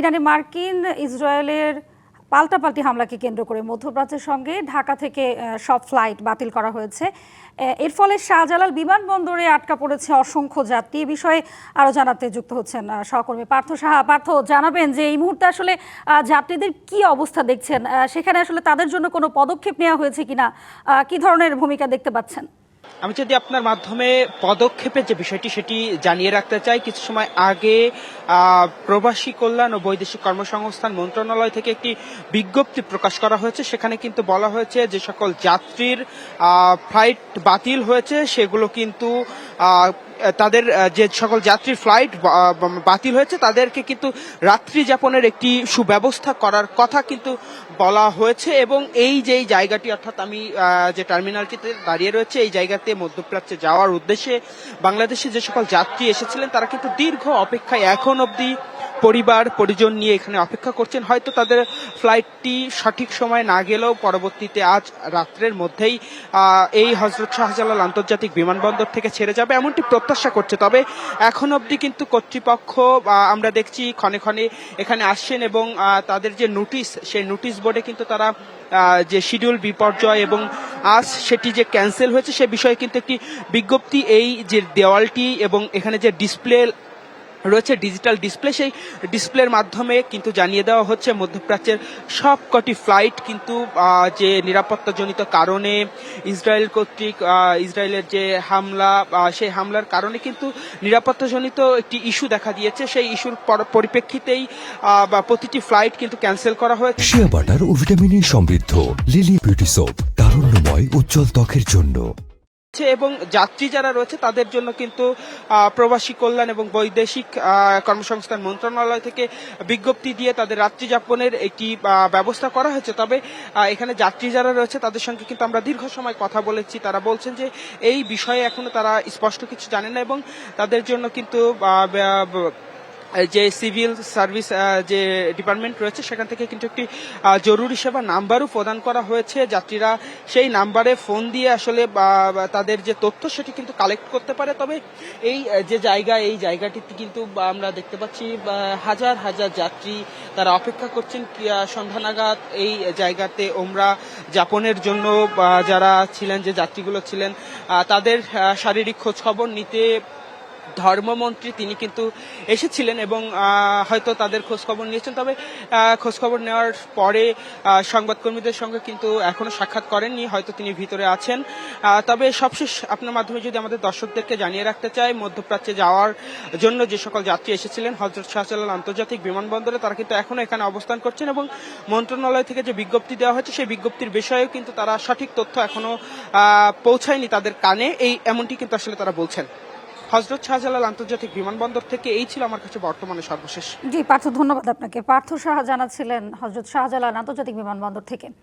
ইরানে মার্কিন ইসরায়েলের পাল্টাপাল্টি হামলাকে কেন্দ্র করে মধ্যপ্রাচ্যের সঙ্গে ঢাকা থেকে সব ফ্লাইট বাতিল করা হয়েছে। এর ফলে শাহজালাল বিমানবন্দরে আটকা পড়েছে অসংখ্য যাত্রী। এ বিষয়ে আরো জানাতে যুক্ত হচ্ছেন সহকর্মী পার্থ সাহা। পার্থ, জানাবেন যে এই মুহূর্তে আসলে যাত্রীদের কি অবস্থা দেখছেন, সেখানে আসলে তাদের জন্য কোনো পদক্ষেপ নেওয়া হয়েছে কিনা, কি ধরনের ভূমিকা দেখতে পাচ্ছেন? আমি যদি আপনার মাধ্যমে পদক্ষেপের যে বিষয়টি সেটি জানিয়ে রাখতে চাই। কিছু সময় আগে প্রবাসী কল্যাণ ও বৈদেশিক কর্মসংস্থান মন্ত্রণালয় থেকে একটি বিজ্ঞপ্তি প্রকাশ করা হয়েছে। সেখানে কিন্তু বলা হয়েছে যে সকল যাত্রীর ফ্লাইট বাতিল হয়েছে সেগুলো কিন্তু তাদের যে সকল যাত্রীর ফ্লাইট বাতিল হয়েছে তাদেরকে কিন্তু রাত্রি যাপনের একটি সুব্যবস্থা করার কথা কিন্তু বলা হয়েছে। এবং এই যে জায়গাটি, অর্থাৎ আমি যে টার্মিনালটিতে দাঁড়িয়ে রয়েছে, এই জায়গাতে মধ্যপ্রাচ্যে যাওয়ার উদ্দেশ্যে বাংলাদেশে যে সকল যাত্রী এসেছিলেন তারা কিন্তু দীর্ঘ অপেক্ষায় এখন অবধি পরিবার পরিজন নিয়ে এখানে অপেক্ষা করছেন। হয়তো তাদের ফ্লাইটটি সঠিক সময় না গেলেও পরবর্তীতে আজ রাত্রের মধ্যেই এই হযরত শাহজালাল আন্তর্জাতিক বিমানবন্দর থেকে ছেড়ে যাবে এমনটি প্রত্যাশা করছে। তবে এখন অবধি কিন্তু কর্তৃপক্ষ আমরা দেখছি ক্ষণে ক্ষণে এখানে আসছেন এবং তাদের যে নোটিশ, সেই নোটিশ বোর্ডে কিন্তু তারা যে শিডিউল বিপর্যয় এবং আজ সেটি যে ক্যান্সেল হয়েছে সে বিষয়ে কিন্তু একটি বিজ্ঞপ্তি, এই যে দেওয়ালটি এবং এখানে যে ডিসপ্লে রয়েছে, ডিজিটাল ডিসপ্লে, সেই ডিসপ্লের মাধ্যমে কিন্তু জানিয়ে দেওয়া হচ্ছে মধ্যপ্রাচ্যের সবকটি ফ্লাইট কিন্তু যে নিরাপত্তাজনিত কারণে ইসরায়েল কর্তৃক ইসরায়েলের যে হামলা, সেই হামলার কারণে কিন্তু নিরাপত্তাজনিত একটি ইস্যু দেখা দিয়েছে। সেই ইস্যুর পরিপ্রেক্ষিতেই প্রতিটি ফ্লাইট কিন্তু ক্যান্সেল করা হয়েছে। শিয়া বাটার ও ভিটামিনে সমৃদ্ধ লিলি বিউটি সোপ, তারুণ্যময় উজ্জ্বল ত্বকের জন্য। এবং যাত্রী যারা রয়েছে তাদের জন্য কিন্তু প্রবাসী কল্যাণ এবং বৈদেশিক কর্মসংস্থান মন্ত্রণালয় থেকে বিজ্ঞপ্তি দিয়ে তাদের রাত্রি যাপনের একটি ব্যবস্থা করা হয়েছে। তবে এখানে যাত্রী যারা রয়েছে তাদের সঙ্গে কিন্তু আমরা দীর্ঘ সময় কথা বলেছি। তারা বলছেন যে এই বিষয়ে এখনো তারা স্পষ্ট কিছু জানেন না এবং তাদের জন্য কিন্তু যে সিভিল সার্ভিস যে ডিপার্টমেন্ট রয়েছে সেখান থেকে কিন্তু একটি জরুরি সেবা নাম্বারও প্রদান করা হয়েছে। যাত্রীরা সেই নাম্বারে ফোন দিয়ে আসলে তাদের যে তথ্য সেটি কিন্তু কালেক্ট করতে পারে। তবে এই যে জায়গা, এই জায়গাটিতে কিন্তু আমরা দেখতে পাচ্ছি হাজার হাজার যাত্রী তারা অপেক্ষা করছেন সন্ধ্যা নাগাদ এই জায়গাতে ওমরা যাপনের জন্য। যারা ছিলেন, যে যাত্রীগুলো ছিলেন, তাদের শারীরিক খোঁজ খবর নিতে ধর্মমন্ত্রী তিনি কিন্তু এসেছিলেন এবং হয়তো তাদের খোঁজখবর নিয়েছেন। তবে খোঁজখবর নেওয়ার পরে সংবাদকর্মীদের সঙ্গে কিন্তু এখনো সাক্ষাৎ করেননি, হয়তো তিনি ভিতরে আছেন। তবে সবশেষ আপনার মাধ্যমে যদি আমাদের দর্শকদেরকে জানিয়ে রাখতে চাই, মধ্যপ্রাচ্যে যাওয়ার জন্য যে সকল যাত্রী এসেছিলেন হযরত শাহজালাল আন্তর্জাতিক বিমানবন্দরে তারা কিন্তু এখনো এখানে অবস্থান করছেন এবং মন্ত্রণালয় থেকে যে বিজ্ঞপ্তি দেওয়া হয়েছে সেই বিজ্ঞপ্তির বিষয়েও কিন্তু তারা সঠিক তথ্য এখনো পৌঁছায়নি তাদের কানে, এমনটি কিন্তু আসলে তারা বলছেন। হযরত শাহজালাল আন্তর্জাতিক বিমানবন্দর থেকে এই ছিল আমার কাছে বর্তমানে সর্বশেষ। জি পার্থ, ধন্যবাদ আপনাকে। পার্থ সাহা জানাচ্ছিলেন হযরত শাহজালাল আন্তর্জাতিক বিমানবন্দর থেকে।